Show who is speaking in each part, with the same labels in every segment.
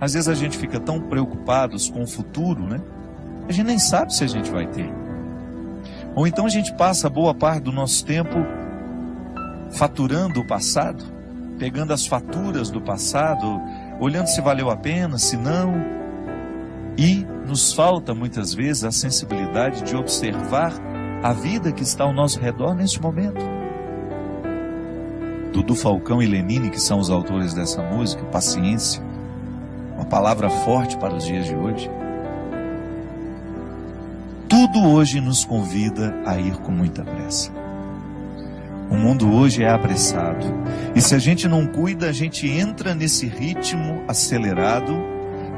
Speaker 1: Às vezes a gente fica tão preocupados com o futuro, né? A gente nem sabe se a gente vai ter. Ou então a gente passa boa parte do nosso tempo faturando o passado, pegando as faturas do passado, olhando se valeu a pena, se não. E nos falta muitas vezes a sensibilidade de observar a vida que está ao nosso redor neste momento. Dudu Falcão e Lenine, que são os autores dessa música, paciência, uma palavra forte para os dias de hoje. Tudo hoje nos convida a ir com muita pressa. O mundo hoje é apressado. E se a gente não cuida, a gente entra nesse ritmo acelerado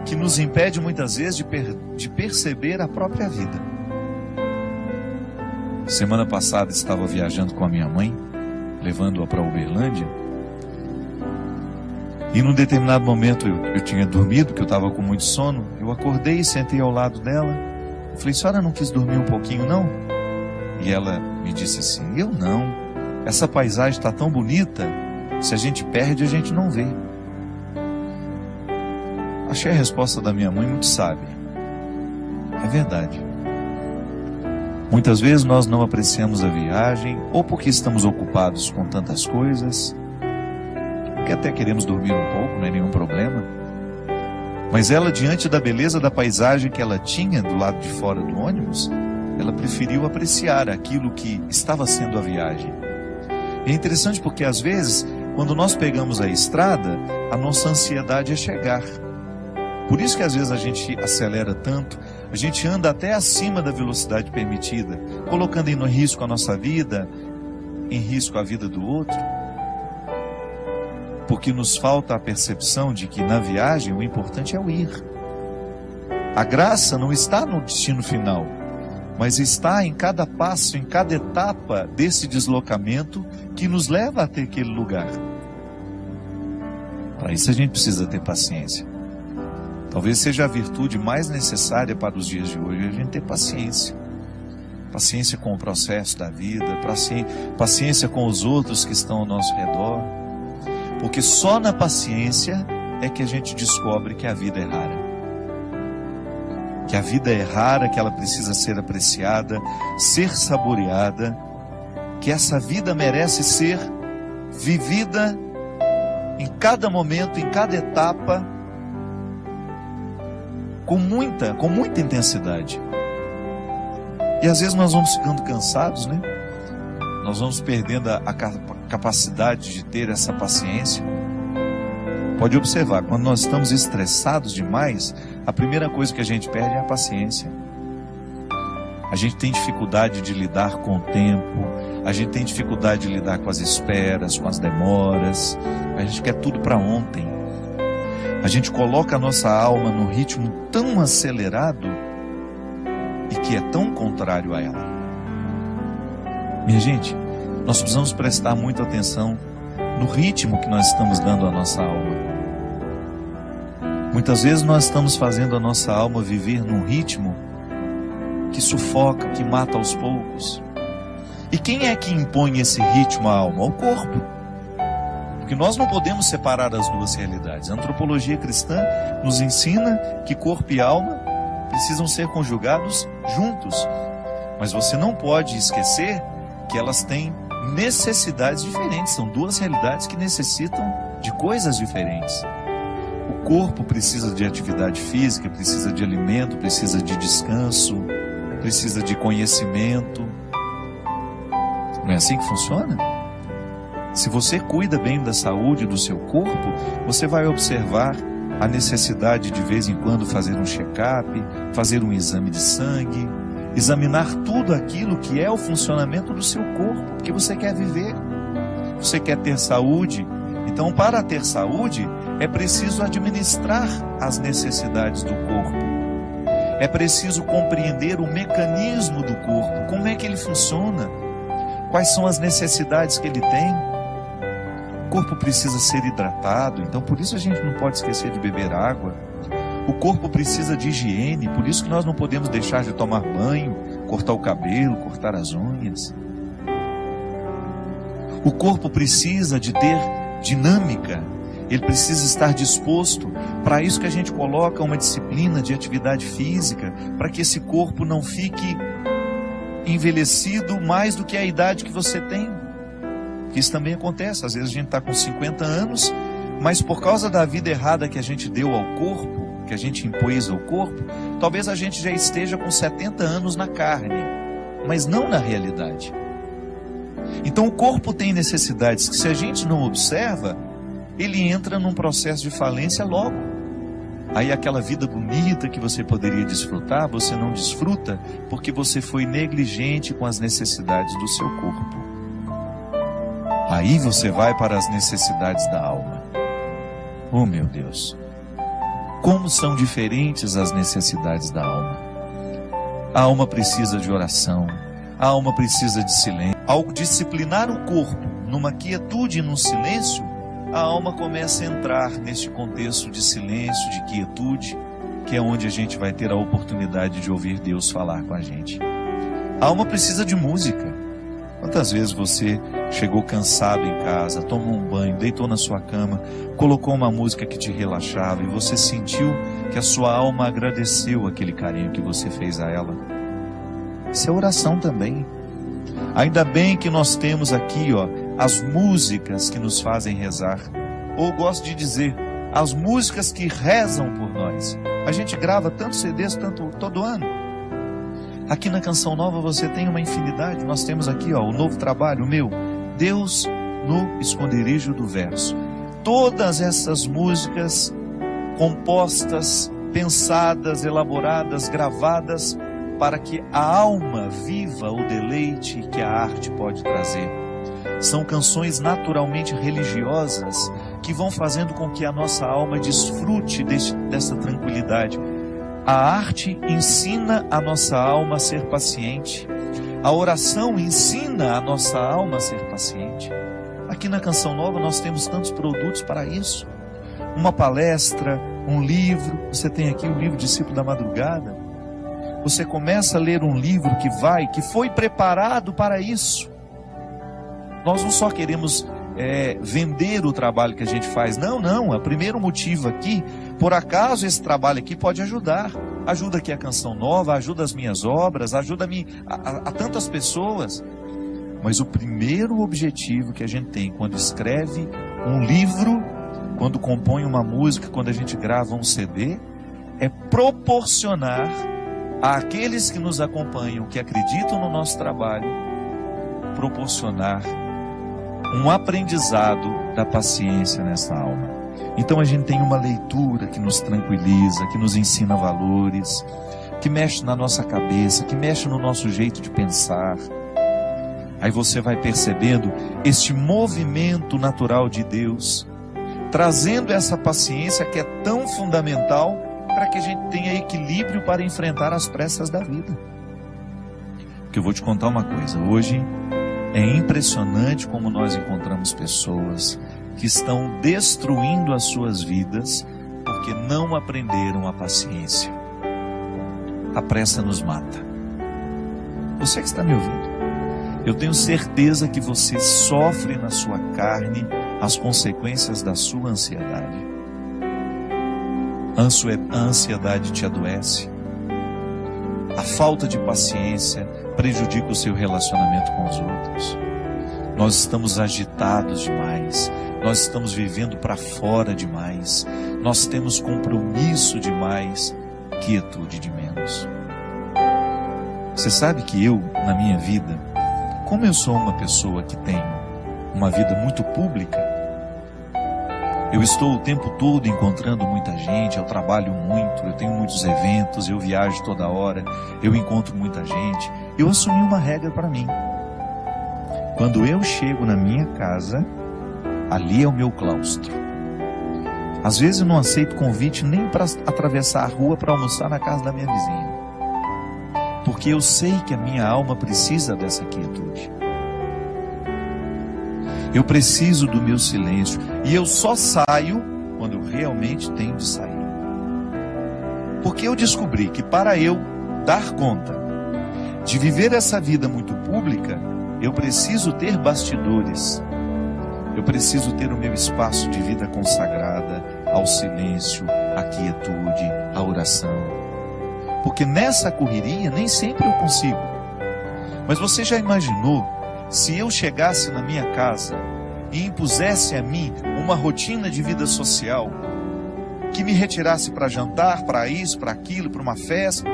Speaker 1: que nos impede muitas vezes de perceber a própria vida. Semana passada estava viajando com a minha mãe, levando-a para Uberlândia. E num determinado momento eu tinha dormido, porque eu estava com muito sono. Eu acordei e sentei ao lado dela. Eu falei: senhora não quis dormir um pouquinho não? E ela me disse assim: eu não. Essa paisagem está tão bonita, se a gente perde a gente não vê. Achei a resposta da minha mãe muito sábia. É verdade. Muitas vezes nós não apreciamos a viagem, ou porque estamos ocupados com tantas coisas, que até queremos dormir um pouco, não é nenhum problema. Mas ela, diante da beleza da paisagem que ela tinha do lado de fora do ônibus, ela preferiu apreciar aquilo que estava sendo a viagem. E é interessante porque às vezes, quando nós pegamos a estrada, a nossa ansiedade é chegar. Por isso que às vezes a gente acelera tanto, a gente anda até acima da velocidade permitida, colocando em risco a nossa vida, em risco a vida do outro. Porque nos falta a percepção de que na viagem o importante é o ir. A graça não está no destino final, mas está em cada passo, em cada etapa desse deslocamento que nos leva até aquele lugar. Para isso a gente precisa ter paciência. Talvez seja a virtude mais necessária para os dias de hoje, a gente ter paciência. Paciência com o processo da vida, paciência com os outros que estão ao nosso redor. Porque só na paciência é que a gente descobre que a vida é rara. Que a vida é rara, que ela precisa ser apreciada, ser saboreada, que essa vida merece ser vivida em cada momento, em cada etapa, com muita intensidade. E às vezes nós vamos ficando cansados, né? Nós vamos perdendo a capacidade de ter essa paciência. Pode observar, quando nós estamos estressados demais, a primeira coisa que a gente perde é a paciência. A gente tem dificuldade de lidar com o tempo, a gente tem dificuldade de lidar com as esperas, com as demoras, a gente quer tudo para ontem. A gente coloca a nossa alma num ritmo tão acelerado e que é tão contrário a ela. Minha gente, nós precisamos prestar muita atenção no ritmo que nós estamos dando à nossa alma. Muitas vezes nós estamos fazendo a nossa alma viver num ritmo que sufoca, que mata aos poucos. E quem é que impõe esse ritmo à alma? O corpo. Porque nós não podemos separar as duas realidades. A antropologia cristã nos ensina que corpo e alma precisam ser conjugados juntos. Mas você não pode esquecer que elas têm necessidades diferentes. São duas realidades que necessitam de coisas diferentes. O corpo precisa de atividade física, precisa de alimento, precisa de descanso, precisa de conhecimento. Não é assim que funciona? Se você cuida bem da saúde do seu corpo, você vai observar a necessidade de vez em quando fazer um check-up, fazer um exame de sangue, examinar tudo aquilo que é o funcionamento do seu corpo, porque você quer viver, você quer ter saúde. Então, para ter saúde, é preciso administrar as necessidades do corpo. É preciso compreender o mecanismo do corpo, como é que ele funciona, quais são as necessidades que ele tem. O corpo precisa ser hidratado, então por isso a gente não pode esquecer de beber água. O corpo precisa de higiene, por isso que nós não podemos deixar de tomar banho, cortar o cabelo, cortar as unhas. O corpo precisa de ter dinâmica, Ele precisa estar disposto. Para isso que a gente coloca uma disciplina de atividade física, para que esse corpo não fique envelhecido mais do que a idade que você tem. Isso também acontece. Às vezes a gente está com 50 anos, mas por causa da vida errada que a gente deu ao corpo, que a gente impôs ao corpo, talvez a gente já esteja com 70 anos na carne, mas não na realidade. Então o corpo tem necessidades que, se a gente não observa, ele entra num processo de falência logo. Aí aquela vida bonita que você poderia desfrutar, você não desfruta porque você foi negligente com as necessidades do seu corpo. Aí você vai para as necessidades da alma. Oh meu Deus, como são diferentes as necessidades da alma. A alma precisa de oração, a alma precisa de silêncio. Ao disciplinar o corpo numa quietude e num silêncio, a alma começa a entrar neste contexto de silêncio, de quietude, que é onde a gente vai ter a oportunidade de ouvir Deus falar com a gente. A alma precisa de música. Quantas vezes você chegou cansado em casa, tomou um banho, deitou na sua cama, colocou uma música que te relaxava e você sentiu que a sua alma agradeceu aquele carinho que você fez a ela? Isso é oração também. Ainda bem que nós temos aqui, as músicas que nos fazem rezar. Ou gosto de dizer, as músicas que rezam por nós. A gente grava tantos CDs todo ano. Aqui na Canção Nova você tem uma infinidade. Nós temos aqui o novo trabalho, o meu, Deus no Esconderijo do Verso. Todas essas músicas compostas, pensadas, elaboradas, gravadas, para que a alma viva o deleite que a arte pode trazer. São canções naturalmente religiosas que vão fazendo com que a nossa alma desfrute dessa tranquilidade. A arte ensina a nossa alma a ser paciente. A oração ensina a nossa alma a ser paciente. Aqui na Canção Nova nós temos tantos produtos para isso. Uma palestra, um livro. Você tem aqui o livro Discípulo da Madrugada. Você começa a ler um livro que foi preparado para isso. Nós não só queremos vender o trabalho que a gente faz. Não. O primeiro motivo aqui, por acaso esse trabalho aqui pode ajudar. Ajuda aqui a Canção Nova, ajuda as minhas obras, ajuda-me a tantas pessoas. Mas o primeiro objetivo que a gente tem quando escreve um livro, quando compõe uma música, quando a gente grava um CD, é proporcionar àqueles que nos acompanham, que acreditam no nosso trabalho, proporcionar um aprendizado da paciência nessa alma. Então a gente tem uma leitura que nos tranquiliza, que nos ensina valores, que mexe na nossa cabeça, que mexe no nosso jeito de pensar. Aí você vai percebendo este movimento natural de Deus, trazendo essa paciência que é tão fundamental para que a gente tenha equilíbrio para enfrentar as pressas da vida. Porque eu vou te contar uma coisa, hoje é impressionante como nós encontramos pessoas que estão destruindo as suas vidas porque não aprenderam a paciência. A pressa nos mata. Você que está me ouvindo, eu tenho certeza que você sofre na sua carne as consequências da sua ansiedade. A ansiedade te adoece. A falta de paciência prejudica o seu relacionamento com os outros. Nós estamos agitados demais. Nós estamos vivendo para fora demais. Nós temos compromisso demais, quietude de menos. Você sabe que eu, na minha vida, como eu sou uma pessoa que tem uma vida muito pública, eu estou o tempo todo encontrando muita gente, eu trabalho muito, eu tenho muitos eventos, eu viajo toda hora, eu encontro muita gente. Eu assumi uma regra para mim. Quando eu chego na minha casa, ali é o meu claustro. Às vezes eu não aceito convite nem para atravessar a rua para almoçar na casa da minha vizinha. Porque eu sei que a minha alma precisa dessa quietude. Eu preciso do meu silêncio. E eu só saio quando eu realmente tenho de sair. Porque eu descobri que para eu dar conta de viver essa vida muito pública, eu preciso ter bastidores. Eu preciso ter o meu espaço de vida consagrada ao silêncio, à quietude, à oração. Porque nessa correria nem sempre eu consigo. Mas você já imaginou se eu chegasse na minha casa e impusesse a mim uma rotina de vida social que me retirasse para jantar, para isso, para aquilo, para uma festa?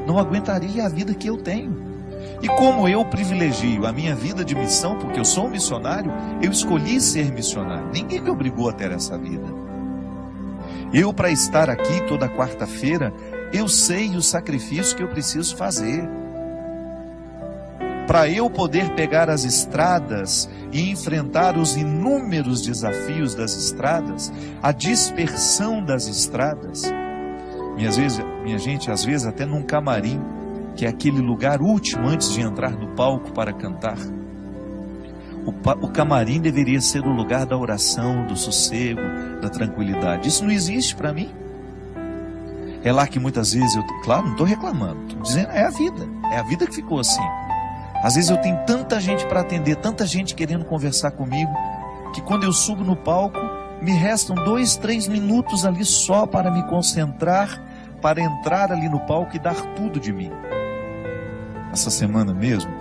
Speaker 1: Não aguentaria a vida que eu tenho. E como eu privilegio a minha vida de missão, porque eu sou um missionário, eu escolhi ser missionário. Ninguém me obrigou a ter essa vida. Eu, para estar aqui toda quarta-feira, eu sei o sacrifício que eu preciso fazer. Para eu poder pegar as estradas e enfrentar os inúmeros desafios das estradas, a dispersão das estradas. Minha gente, às vezes até num camarim, que é aquele lugar último antes de entrar no palco para cantar. O camarim deveria ser o lugar da oração, do sossego, da tranquilidade. Isso não existe para mim. É lá que muitas vezes claro, não estou reclamando, estou dizendo, é a vida que ficou assim. Às vezes eu tenho tanta gente para atender, tanta gente querendo conversar comigo, que quando eu subo no palco, me restam 2, 3 minutos ali só para me concentrar, para entrar ali no palco e dar tudo de mim. Essa semana mesmo,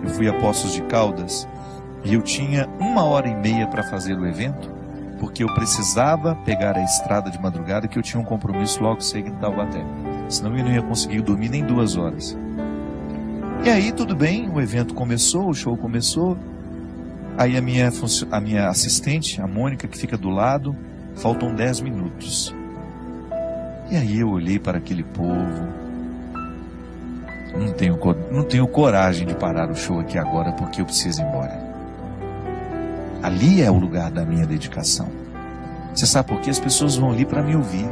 Speaker 1: eu fui a Poços de Caldas e eu tinha 1h30 para fazer o evento, porque eu precisava pegar a estrada de madrugada, que eu tinha um compromisso logo cedo em Taubaté. Senão eu não ia conseguir dormir nem 2 horas. E aí tudo bem, o evento começou, o show começou. Aí a minha assistente, a Mônica, que fica do lado, faltam 10 minutos. E aí eu olhei para aquele povo. Não tenho coragem de parar o show aqui agora, porque eu preciso ir embora. Ali é o lugar da minha dedicação. Você sabe por quê? As pessoas vão ali para me ouvir.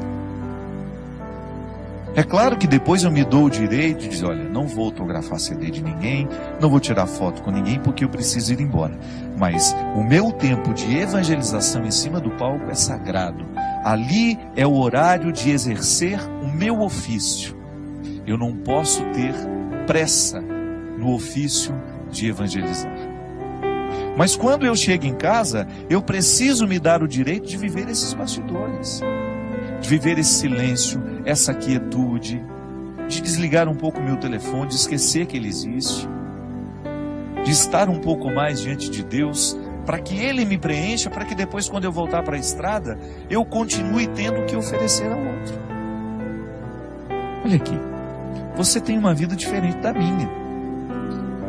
Speaker 1: É claro que depois eu me dou o direito de dizer, olha, não vou autografar CD de ninguém, não vou tirar foto com ninguém, porque eu preciso ir embora. Mas o meu tempo de evangelização em cima do palco é sagrado. Ali é o horário de exercer o meu ofício. Eu não posso ter pressa no ofício de evangelizar. Mas quando eu chego em casa, eu preciso me dar o direito de viver esses bastidores, de viver esse silêncio, essa quietude, de desligar um pouco o meu telefone, de esquecer que ele existe, de estar um pouco mais diante de Deus, para que Ele me preencha, para que depois, quando eu voltar para a estrada, eu continue tendo o que oferecer ao outro. Olha aqui. Você tem uma vida diferente da minha.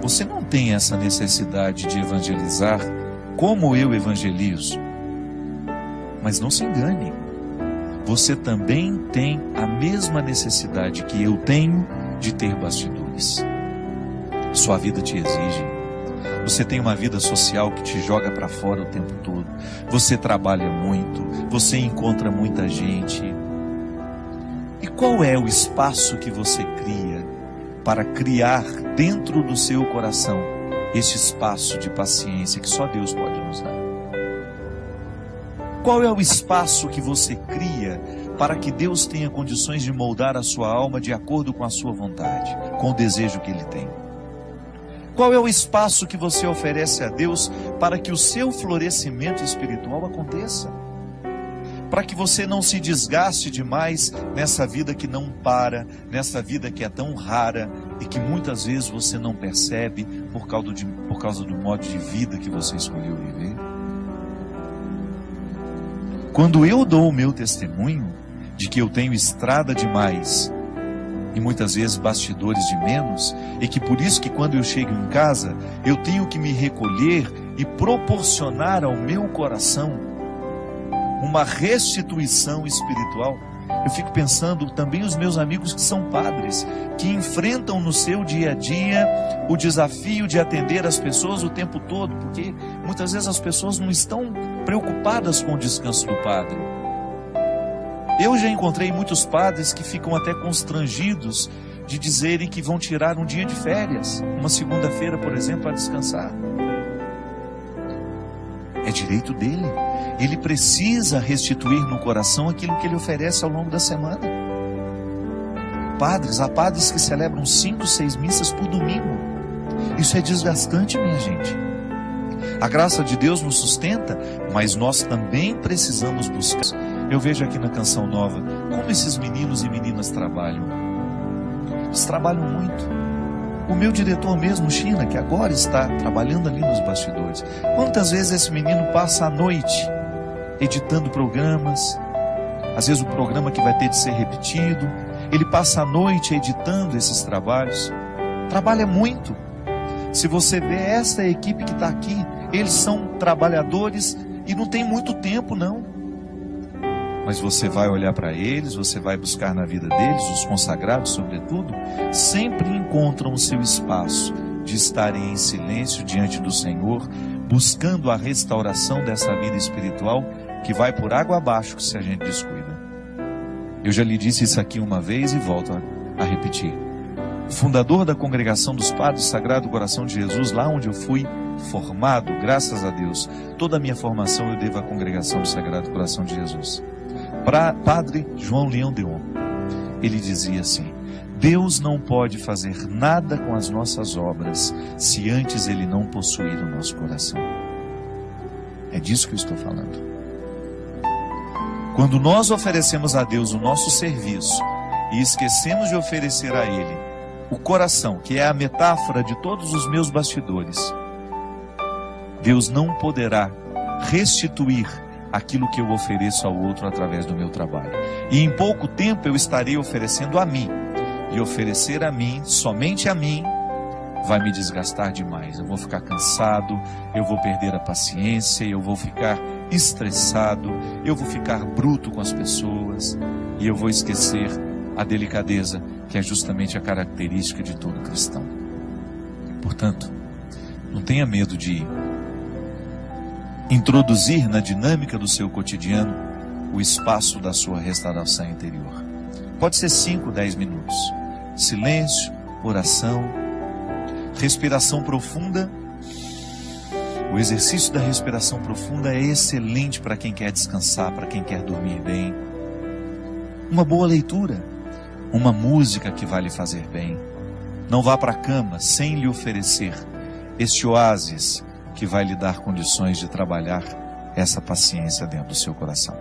Speaker 1: Você não tem essa necessidade de evangelizar como eu evangelizo. Mas não se engane. Você também tem a mesma necessidade que eu tenho de ter bastidores. Sua vida te exige. Você tem uma vida social que te joga para fora o tempo todo. Você trabalha muito. Você encontra muita gente. E qual é o espaço que você cria para criar dentro do seu coração esse espaço de paciência que só Deus pode nos dar? Qual é o espaço que você cria para que Deus tenha condições de moldar a sua alma de acordo com a sua vontade, com o desejo que Ele tem? Qual é o espaço que você oferece a Deus para que o seu florescimento espiritual aconteça? Para que você não se desgaste demais nessa vida que não para, nessa vida que é tão rara e que muitas vezes você não percebe por causa do modo de vida que você escolheu viver. Quando eu dou o meu testemunho de que eu tenho estrada demais e muitas vezes bastidores de menos, e que por isso que quando eu chego em casa eu tenho que me recolher e proporcionar ao meu coração uma restituição espiritual. Eu fico pensando também os meus amigos que são padres, que enfrentam no seu dia a dia o desafio de atender as pessoas o tempo todo, porque muitas vezes as pessoas não estão preocupadas com o descanso do padre. Eu já encontrei muitos padres que ficam até constrangidos de dizerem que vão tirar um dia de férias, uma segunda-feira, por exemplo, para descansar. É direito dele. Ele precisa restituir no coração aquilo que ele oferece ao longo da semana. Há padres que celebram 5, 6 missas por domingo. Isso é desgastante, minha gente. A graça de Deus nos sustenta, mas nós também precisamos buscar. Eu vejo aqui na Canção Nova como esses meninos e meninas trabalham. Eles trabalham muito. O meu diretor mesmo, China, que agora está trabalhando ali nos bastidores. Quantas vezes esse menino passa a noite editando programas, às vezes o programa que vai ter de ser repetido, ele passa a noite editando esses trabalhos. Trabalha muito. Se você vê essa equipe que está aqui, eles são trabalhadores e não tem muito tempo não. Mas você vai olhar para eles, você vai buscar na vida deles, os consagrados sobretudo, sempre encontram o seu espaço de estarem em silêncio diante do Senhor, buscando a restauração dessa vida espiritual que vai por água abaixo se a gente descuida. Eu já lhe disse isso aqui uma vez e volto a repetir. O fundador da Congregação dos Padres do Sagrado Coração de Jesus, lá onde eu fui formado, graças a Deus, toda a minha formação eu devo à Congregação do Sagrado Coração de Jesus. Padre João Leão Deon, ele dizia assim: Deus não pode fazer nada com as nossas obras se antes Ele não possuir o nosso coração. É disso que eu estou falando. Quando nós oferecemos a Deus o nosso serviço e esquecemos de oferecer a Ele o coração, que é a metáfora de todos os meus bastidores, Deus não poderá restituir aquilo que eu ofereço ao outro através do meu trabalho. E em pouco tempo eu estarei oferecendo a mim. E oferecer a mim, somente a mim, vai me desgastar demais. Eu vou ficar cansado, eu vou perder a paciência, eu vou ficar estressado, eu vou ficar bruto com as pessoas e eu vou esquecer a delicadeza, que é justamente a característica de todo cristão. Portanto, não tenha medo de introduzir na dinâmica do seu cotidiano o espaço da sua restauração interior. Pode ser 5, 10 minutos. Silêncio, oração, respiração profunda. O exercício da respiração profunda é excelente para quem quer descansar, para quem quer dormir bem. Uma boa leitura, uma música que vai lhe fazer bem. Não vá para a cama sem lhe oferecer este oásis que vai lhe dar condições de trabalhar essa paciência dentro do seu coração.